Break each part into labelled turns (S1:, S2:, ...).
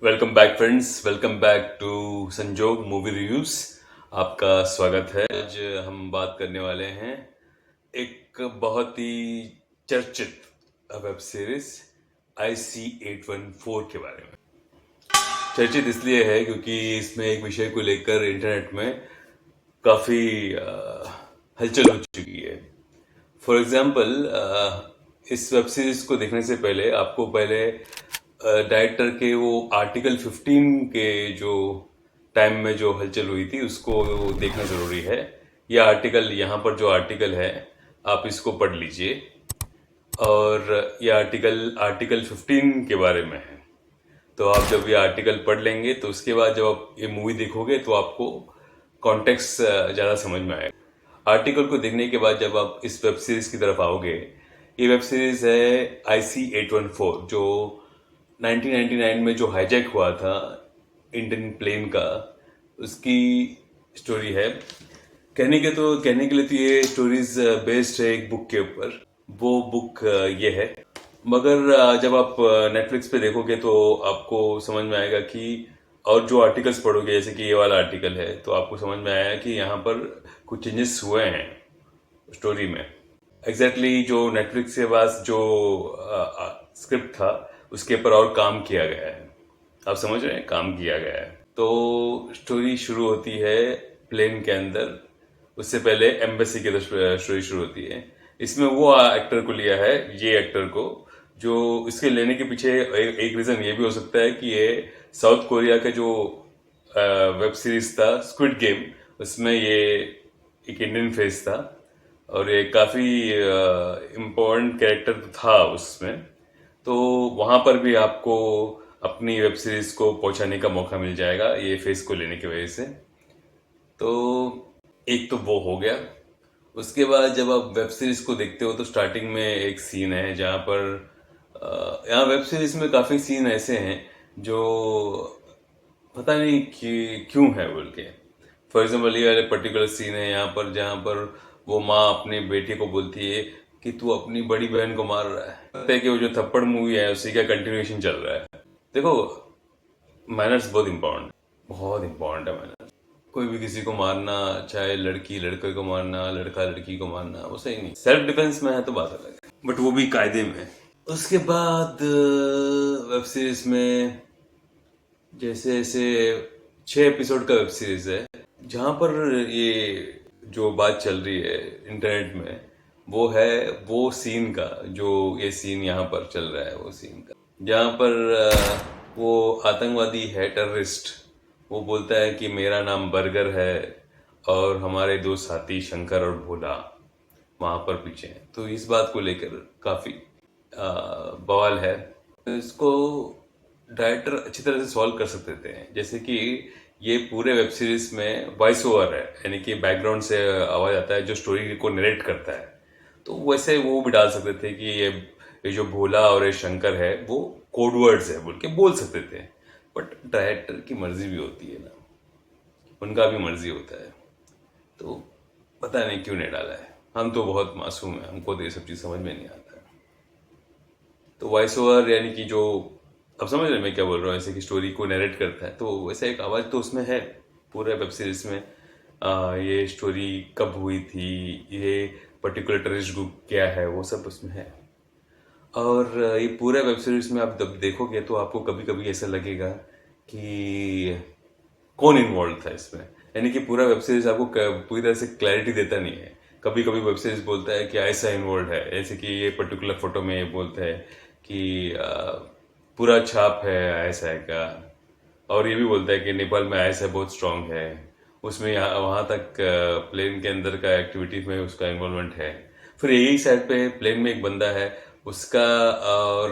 S1: Welcome back friends, welcome back to Sanjog movie reviews. आपका स्वागत है। आज हम बात करने वाले हैं एक बहुत ही चर्चित वेब सीरीज IC814 के बारे में। चर्चित इसलिए है क्योंकि इसमें एक विषय को लेकर इंटरनेट में काफी हलचल हो चुकी है। फॉर एग्जाम्पल, इस वेब सीरीज को देखने से पहले आपको पहले डायरेक्टर के वो आर्टिकल 15 के जो टाइम में जो हलचल हुई थी उसको देखना जरूरी है। यह आर्टिकल, यहाँ पर जो आर्टिकल है आप इसको पढ़ लीजिए। और यह आर्टिकल आर्टिकल 15 के बारे में है। तो आप जब ये आर्टिकल पढ़ लेंगे तो उसके बाद जब आप ये मूवी देखोगे तो आपको कॉन्टेक्स्ट ज़्यादा समझ में आएगा। आर्टिकल को देखने के बाद जब आप इस वेब सीरीज की तरफ आओगे, ये वेब सीरीज है IC814 जो 1999 में जो हाईजैक हुआ था इंडियन प्लेन का, उसकी स्टोरी है। कहने के लिए तो ये स्टोरीज बेस्ड है एक बुक के ऊपर। वो बुक ये है, मगर जब आप नेटफ्लिक्स पे देखोगे तो आपको समझ में आएगा कि, और जो आर्टिकल्स पढ़ोगे जैसे कि ये वाला आर्टिकल है, तो आपको समझ में आया कि यहाँ पर कुछ चेंजेस हुए हैं स्टोरी में। एग्जैक्टली जो नेटफ्लिक्स के पास जो स्क्रिप्ट था उसके ऊपर और काम किया गया है। आप समझ रहे हैं, काम किया गया है। तो स्टोरी शुरू होती है प्लेन के अंदर। उससे पहले एम्बेसी की स्टोरी शुरू होती है। इसमें वो एक्टर को लिया है, ये एक्टर को, जो इसके लेने के पीछे एक रीजन ये भी हो सकता है कि ये साउथ कोरिया का जो वेब सीरीज था स्क्विड गेम, उसमें ये एक इंडियन फेस था और ये काफी इम्पोर्टेंट कैरेक्टर था उसमें। तो वहां पर भी आपको अपनी वेब सीरीज को पहुंचाने का मौका मिल जाएगा ये फेस को लेने की वजह से। तो एक तो वो हो गया। उसके बाद जब आप वेब सीरीज को देखते हो तो स्टार्टिंग में एक सीन है जहाँ पर यहाँ वेब सीरीज में काफी सीन ऐसे हैं जो पता नहीं कि क्यों है बोल के। फॉर एग्जाम्पल ये वाले पर्टिकुलर सीन है यहाँ पर जहाँ पर वो माँ अपनी बेटी को बोलती है कि तू अपनी बड़ी बहन को मार रहा है। लगता है कि वो जो थप्पड़ मूवी है उसी का कंटिन्यूएशन चल रहा है। देखो, मैनर्स बहुत इम्पोर्टेंट है मैनर्स। कोई भी किसी को मारना, चाहे लड़की लड़के को मारना, लड़का लड़की को मारना, वो सही नहीं। सेल्फ डिफेंस में है तो बात अलग है, बट वो भी कायदे में। उसके बाद वेब सीरीज में जैसे ऐसे 6 एपिसोड का वेब सीरीज है जहां पर ये जो बात चल रही है इंटरनेट में वो है वो सीन का, जो ये सीन यहाँ पर चल रहा है वो सीन का, जहाँ पर वो आतंकवादी है, टेररिस्ट, वो बोलता है कि मेरा नाम बर्गर है और हमारे दो साथी शंकर और भोला वहां पर पीछे हैं। तो इस बात को लेकर काफी बवाल है। इसको डायरेक्टर अच्छी तरह से सॉल्व कर सकते थे, जैसे कि ये पूरे वेब सीरीज में वॉइस ओवर है, यानी कि बैकग्राउंड से आवाज आता है जो स्टोरी को नरेट करता है। तो वैसे वो भी डाल सकते थे कि ये जो भोला और ये शंकर है वो कोड वर्ड्स है बोल के बोल सकते थे। बट डायरेक्टर की मर्जी भी होती है ना, उनका भी मर्जी होता है। तो पता नहीं क्यों नहीं डाला है। हम तो बहुत मासूम है, हमको तो ये सब चीज समझ में नहीं आता है। तो वॉइस ओवर यानी कि जो, अब समझ रहे हैं मैं क्या बोल रहा हूँ, ऐसे कि स्टोरी को नरेट करता है, तो वैसा एक आवाज तो उसमें है पूरे वेब सीरीज में। ये स्टोरी कब हुई थी, ये पर्टिकुलर टेररिस्ट ग्रुप क्या है, वो सब उसमें है। और ये पूरे वेब सीरीज में आप जब देखोगे तो आपको कभी कभी ऐसा लगेगा कि कौन इन्वॉल्व था इसमें। यानी कि पूरा वेब सीरीज आपको पूरी तरह से क्लैरिटी देता नहीं है। कभी कभी वेब सीरीज बोलता है कि ऐसा इन्वॉल्व है, जैसे कि ये पर्टिकुलर फोटो में ये बोलता है कि पूरा छाप है ऐसा का, और ये भी बोलता है कि नेपाल में ऐसा बहुत स्ट्रांग है, उसमें यहाँ वहां तक प्लेन के अंदर का एक्टिविटीज में उसका इन्वॉल्वमेंट है। फिर यही साइड पे प्लेन में एक बंदा है उसका, और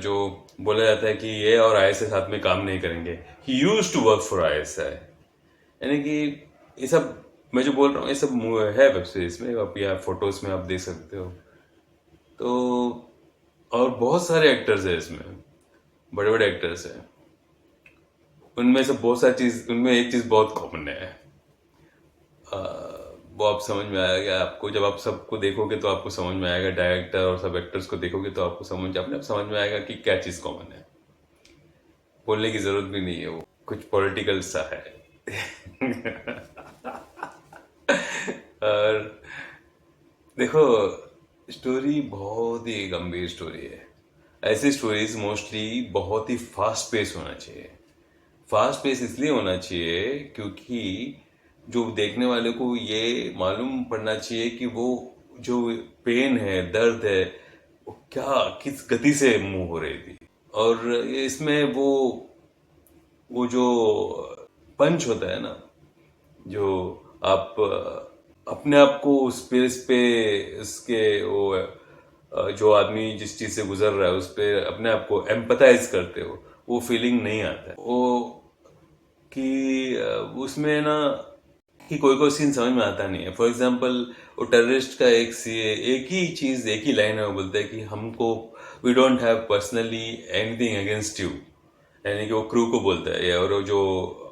S1: जो बोला जाता है कि ये और ISI साथ में काम नहीं करेंगे, he used to work for ISI। यानी कि ये सब मैं जो बोल रहा हूँ ये सब है वेब सीरीज में, आप या फोटोज में आप देख सकते हो। तो और बहुत सारे एक्टर्स है इसमें, बड़े बड़े एक्टर्स हैं। उनमें से बहुत सारी चीज, उनमें एक चीज बहुत कॉमन है। वो आप समझ में आएगा आपको, जब आप सबको देखोगे तो आपको समझ में आएगा, डायरेक्टर और सब एक्टर्स को देखोगे तो आपको अपने आप समझ में आएगा कि क्या चीज कॉमन है। बोलने की जरूरत भी नहीं है, वो कुछ पॉलिटिकल सा है। और देखो, स्टोरी बहुत ही गंभीर स्टोरी है। ऐसी स्टोरीज मोस्टली बहुत ही फास्ट पेस होना चाहिए। फास्ट पेस इसलिए होना चाहिए क्योंकि जो देखने वाले को ये मालूम पड़ना चाहिए कि वो जो पेन है, दर्द है, वो क्या किस गति से मूव हो रही थी। और इसमें वो जो पंच होता है ना, जो आप अपने आप को उस पेस पे इसके वो जो आदमी जिस चीज से गुजर रहा है उस पे अपने आप को एम्पथाइज करते हो, वो फीलिंग नहीं आता है। वो कि उसमें ना कि कोई कोई सीन समझ में आता नहीं है। फॉर एग्जाम्पल, वो टेररिस्ट का एक ही चीज, एक ही लाइन है, वो बोलता है कि हमको we don't have personally anything against you, यानी कि वो क्रू को बोलता है या और वो जो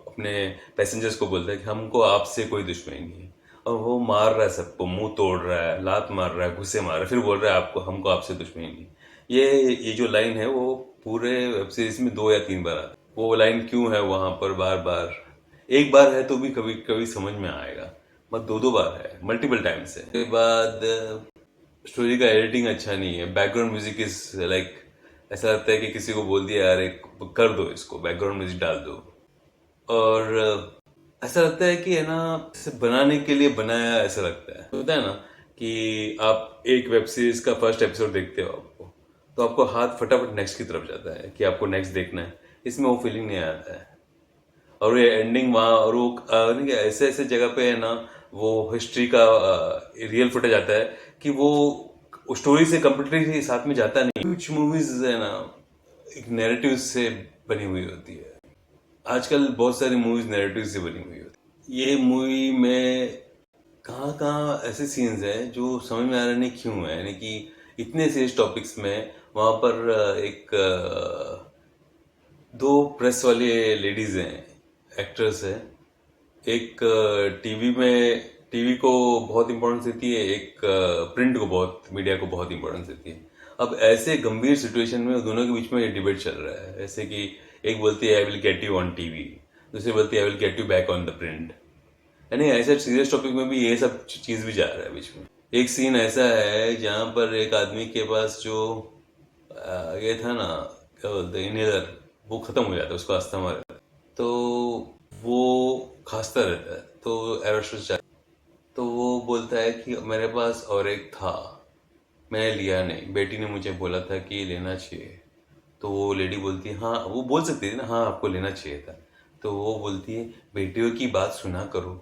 S1: अपने पैसेंजर्स को बोलता है कि हमको आपसे कोई दुश्मनी नहीं है। और वो मार रहा है सबको, मुंह तोड़ रहा है, लात मार रहा है, घुसे मार रहा है, फिर बोल रहा है आपको हमको आपसे दुश्मनी नहीं। ये जो लाइन है वो पूरे वेब सीरीज में 2 या 3 बार आती है। वो लाइन क्यों है वहां पर बार बार? एक बार है तो भी कभी कभी समझ में आएगा, मत 2 2 बार है, मल्टीपल टाइम्स है। उसके बाद स्टोरी का एडिटिंग अच्छा नहीं है। बैकग्राउंड म्यूजिक इज लाइक, ऐसा लगता है कि किसी को बोल दिया यार एक कर दो, इसको बैकग्राउंड म्यूजिक डाल दो। और ऐसा लगता है कि है ना, इसे बनाने के लिए बनाया, ऐसा लगता है। होता है ना कि आप एक वेब सीरीज का फर्स्ट एपिसोड देखते हो, आपको तो आपको हाथ फटाफट नेक्स्ट की तरफ जाता है कि आपको नेक्स्ट देखना है। इसमें वो फीलिंग नहीं आता है। और ये एंडिंग वहाँ, और वो नहीं क्या, ऐसे ऐसे जगह पे है ना, वो हिस्ट्री का रियल फुटेज आता है कि वो स्टोरी से कंप्लीटली साथ में जाता नहीं। कुछ मूवीज है ना, एक नैरेटिव से बनी हुई होती है। आजकल बहुत सारी मूवीज नैरेटिव से बनी हुई होती है। ये मूवी में कहाँ कहाँ ऐसे सीन्स हैं जो समझ में आ रहे नहीं क्यों है, यानी कि इतने सीरियस टॉपिक्स में वहां पर एक दो प्रेस वाले लेडीज हैं, एक्ट्रेस है। एक टीवी में, टीवी को बहुत इंपॉर्टेंस देती है, एक प्रिंट को बहुत, मीडिया को बहुत इंपॉर्टेंस देती है। अब ऐसे गंभीर सिचुएशन में दोनों के बीच में ये डिबेट चल रहा है। ऐसे कि एक बोलती है I will get you on TV, दूसरी बोलती है I will get you back on the print. यानी ऐसे सीरियस टॉपिक में भी ये सब चीज भी जा रहा है बीच में। एक सीन ऐसा है जहां पर एक आदमी के पास जो ये था ना, क्या बोलते हैं, इनहेलर, वो खत्म हो जाता है, उसको अस्थमा रहता है, तो वो खांसता रहता है, तो एरोस्टस चाहिए। तो वो बोलता है कि मेरे पास और एक था, मैंने लिया नहीं, बेटी ने मुझे बोला था कि लेना चाहिए। तो वो लेडी बोलती है हाँ, वो बोल सकती थी ना हाँ आपको लेना चाहिए था। तो वो बोलती है बेटियों की बात सुना करो।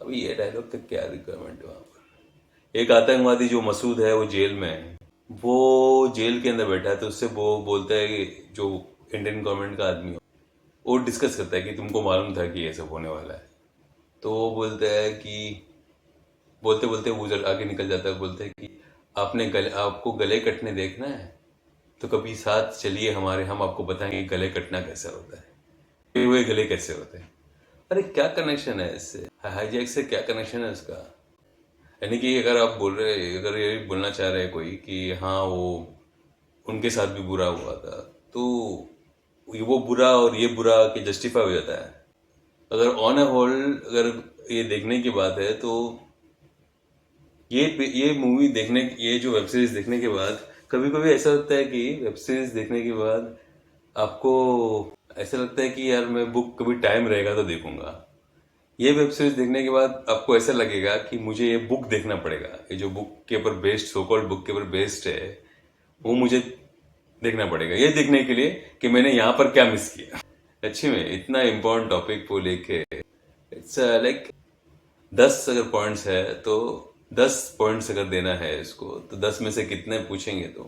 S1: अब ये डायलॉग का क्या रिक्वायरमेंट है वहाँ पर? एक आतंकवादी जो मसूद है वो जेल में है, वो जेल के अंदर बैठा है, तो उससे वो बोलता है कि जो इंडियन गवर्नमेंट का आदमी हो, वो डिस्कस करता है कि तुमको मालूम था कि ये सब होने वाला है। तो वो बोलता है कि, बोलते बोलते वो आगे निकल जाता है, बोलता है कि आपको गले कटने देखना है तो कभी साथ चलिए हमारे, हम आपको बताएंगे कि गले कटना कैसे होता है, ये हुए गले कैसे होते हैं। अरे क्या कनेक्शन है इससे, हाईजैक से क्या कनेक्शन है उसका? यानी कि अगर आप बोल रहे, अगर ये बोलना चाह रहे हैं कोई कि हाँ वो उनके साथ भी बुरा हुआ था, तो वो बुरा और ये बुरा कि जस्टिफाई हो जाता है। अगर ऑन अ होल, अगर ये देखने की बात है तो ये मूवी देखने, ये जो वेब सीरीज देखने के बाद कभी कभी ऐसा होता है कि वेब सीरीज देखने के बाद आपको ऐसा लगता है कि यार मैं बुक कभी टाइम रहेगा तो देखूंगा। ये वेब सीरीज देखने के बाद आपको ऐसा लगेगा कि मुझे ये बुक देखना पड़ेगा, ये जो बुक के ऊपर बेस्ड, सो कॉल्ड बुक के ऊपर बेस्ड है, वो मुझे देखना पड़ेगा, ये देखने के लिए कि मैंने यहाँ पर क्या मिस किया। अच्छी में इतना इम्पोर्टेंट टॉपिक को लेके, इट्स लाइक 10 अगर पॉइंट्स है तो 10 पॉइंट्स अगर देना है इसको, तो 10 में से कितने पूछेंगे तो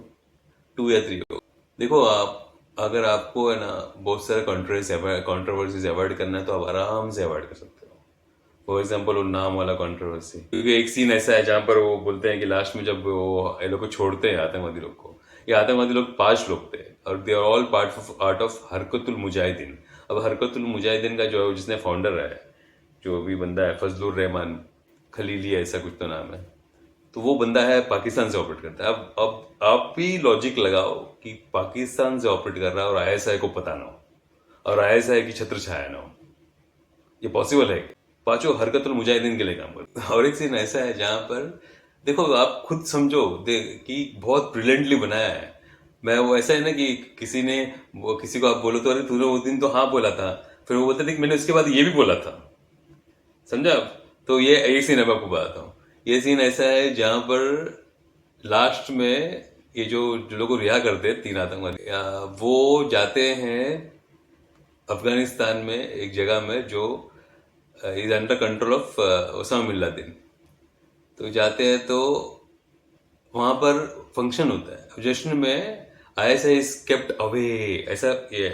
S1: 2 या 3 हो। देखो, आप अगर आपको है ना बहुत सारे कंट्रोवर्सीज अवॉइड करना है तो आप आराम से अवॉइड कर सकते हो। फॉर एग्जाम्पल वो नाम वाला कंट्रोवर्सी, क्योंकि एक सीन ऐसा है जहां पर वो बोलते हैं कि लास्ट में जब वो ये लोग को छोड़ते हैं आतंकवादी लोग को, ये आतंकवादी लोग 5 लोग थे और they are all part of Harkatul Mujahideen. अब हरकतुल मुजाहिदीन का जो जिसने फाउंडर है, जो भी बंदा है, फजलुर रहमान खलीली ऐसा कुछ तो नाम है, तो वो बंदा है पाकिस्तान से ऑपरेट करता है। अब आप भी लॉजिक लगाओ कि पाकिस्तान से ऑपरेट कर रहा है और आईएसआई को पता ना हो, और ISI की छत्र छाया न हो। ये पॉसिबल है? पांचों हरकतुल मुजाहिदीन के लिए काम करते हैं। और एक सीन ऐसा है जहां पर देखो, आप खुद समझो कि बहुत ब्रिलियंटली बनाया है। मैं वो ऐसा है ना कि किसी ने वो किसी को आप बोलो तो अरे तूने वो दिन तो हाँ बोला था, फिर वो बोलता देख मैंने उसके बाद ये भी बोला था, समझा आप? तो ये सीन है, मैं आपको बताता हूँ। ये सीन ऐसा है जहां पर लास्ट में ये जो लोग को रिहा करते हैं, 3 आतंकवादी, वो जाते हैं अफगानिस्तान में एक जगह में जो is under control of Osama bin Laden. तो जाते हैं तो वहां पर फंक्शन होता है, जश्न में ISI इज केप्ट अवे, ऐसा ये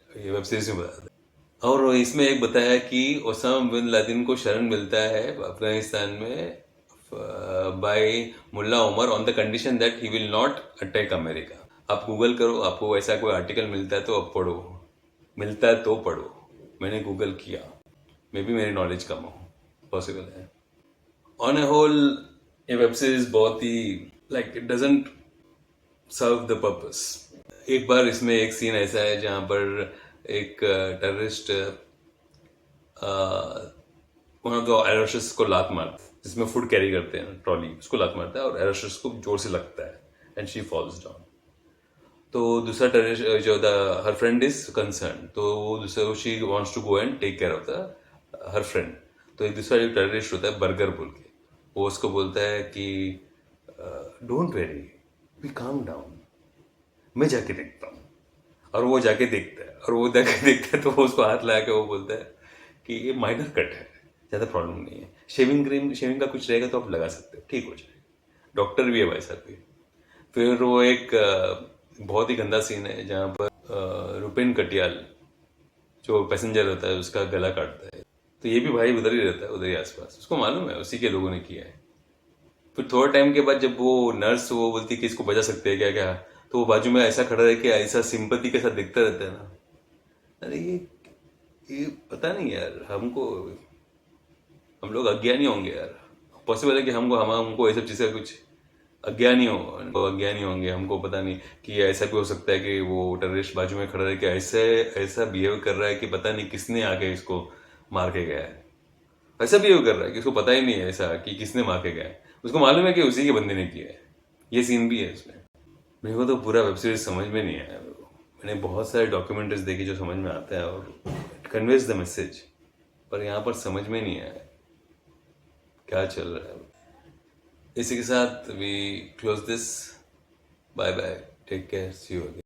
S1: वेब सीरीज में बताया था। और इसमें एक बताया कि ओसामा बिन लादेन को शरण मिलता है अफगानिस्तान में by Mullah Omar on the condition that he will not attack America. आप गूगल करो, आपको ऐसा कोई आर्टिकल मिलता है तो आप पढ़ो, मिलता है तो पढ़ो। मैंने गूगल किया, मे बी मेरी नॉलेज कम हो, पॉसिबल है। ऑन ए होल ये वेब सीरीज बहुत ही like it doesn't serve the purpose. एक बार इसमें एक सीन ऐसा है जहां पर एक टेररिस्ट वन ऑफ द एरोशस को लात मारता है, जिसमें फूड कैरी करते हैं ट्रॉली, उसको लात मारता है और एरोशस को जोर से लगता है एंड शी फॉल्स डाउन। तो दूसरा टेररिस्ट जो हर फ्रेंड इज कंसर्न, तो वो दूसरा she wants to go and take care of the her friend. तो एक दूसरा जो टेररिस्ट होता है बर्गर बोल के, वो उसको बोलता है कि don't worry, be calm down, मैं जाके देखता हूँ। और वो जाके देखता है, और वो जाके देखता है तो वो उसको हाथ लगा के वो बोलता है कि ये माइनर कट है, ज़्यादा प्रॉब्लम नहीं है, शेविंग का कुछ रहेगा तो आप लगा सकते हो, ठीक हो जाएगा, डॉक्टर भी है भाई साहब भी। फिर वो एक बहुत ही गंदा सीन है जहाँ पर रुपेन कटियाल जो पैसेंजर होता है उसका गला काटता है। तो ये भी भाई उधर ही रहता है, उधर ही आसपास, उसको मालूम है उसी के लोगों ने किया है। फिर थोड़ा टाइम के बाद जब वो नर्स वो बोलती है कि इसको बचा सकते हैं क्या क्या, तो वो बाजू में ऐसा खड़ा रह के ऐसा सिंपैथी के साथ देखता रहता है ना। अरे ये पता नहीं यार, हम लोग अज्ञानी होंगे यार। पॉसिबल है कि हमको ये सब चीज़ें कुछ अज्ञानी होंगे, हमको पता नहीं कि ऐसा भी हो सकता है कि वो टेररिस्ट बाजू में खड़ा रह के ऐसे ऐसा बिहेव कर रहा है कि पता नहीं किसने आके इसको मार के गया है। ऐसा बिहेव कर रहा है कि उसको पता ही नहीं है ऐसा कि किसने मार के गया है, उसको मालूम है कि उसी के बंदे ने किया है। ये सीन भी है इसमें। मेरे को तो पूरा वेब सीरीज समझ में नहीं आया। मैंने बहुत सारे डॉक्यूमेंट्रीज देखी जो समझ में आता है और इट कन्वेज द मैसेज, पर यहाँ पर समझ में नहीं आया क्या चल रहा है। इसी के साथ we close this, bye bye, take care, see you again.